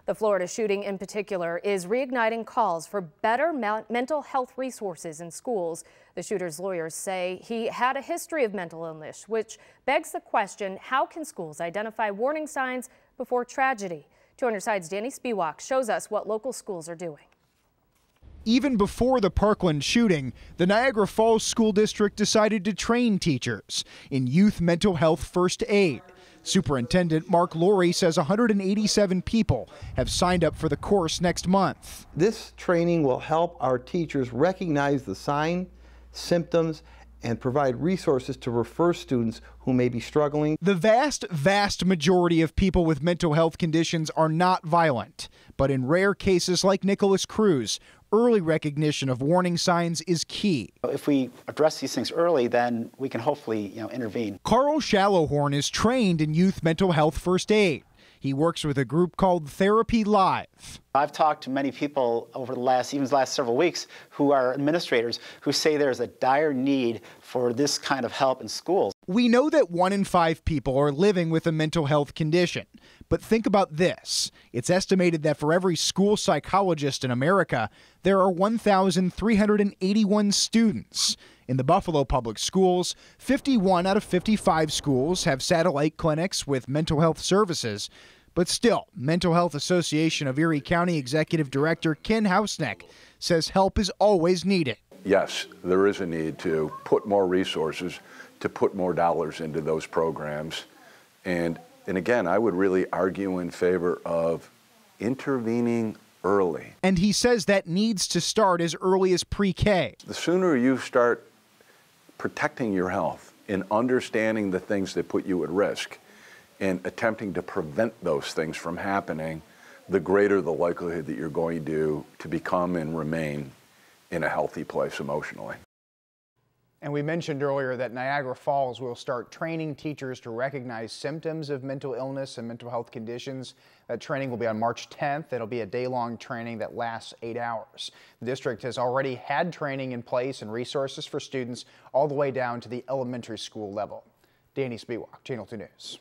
The Florida shooting in particular is reigniting calls for better mental health resources in schools. The shooter's lawyers say he had a history of mental illness, which begs the question, how can schools identify warning signs before tragedy? 200 Side's Danny Spiewak shows us what local schools are doing. Even before the Parkland shooting, the Niagara Falls School District decided to train teachers in youth mental health first aid. Superintendent Mark Laurie says 187 people have signed up for the course next month. This training will help our teachers recognize the signs, symptoms, and provide resources to refer students who may be struggling. The vast majority of people with mental health conditions are not violent, but in rare cases like Nicholas Cruz, early recognition of warning signs is key. If we address these things early, then we can hopefully, intervene. Carl Shallowhorn is trained in youth mental health first aid. He works with a group called Therapy Live. I've talked to many people over the last several weeks who are administrators who say there's a dire need for this kind of help in schools. We know that 1 in 5 people are living with a mental health condition. But think about this. It's estimated that for every school psychologist in America, there are 1,381 students. In the Buffalo Public Schools, 51 out of 55 schools have satellite clinics with mental health services. But still, Mental Health Association of Erie County Executive Director Ken Hausneck says help is always needed. Yes, there is a need to put more resources, to put more dollars into those programs. And again, I would really argue in favor of intervening early. And he says that needs to start as early as pre-K. The sooner you start protecting your health and understanding the things that put you at risk and attempting to prevent those things from happening, the greater the likelihood that you're going to become and remain in a healthy place emotionally. And we mentioned earlier that Niagara Falls will start training teachers to recognize symptoms of mental illness and mental health conditions. That training will be on March 10th. It'll be a day-long training that lasts 8 hours. The district has already had training in place and resources for students all the way down to the elementary school level. Danny Spiewak, Channel 2 News.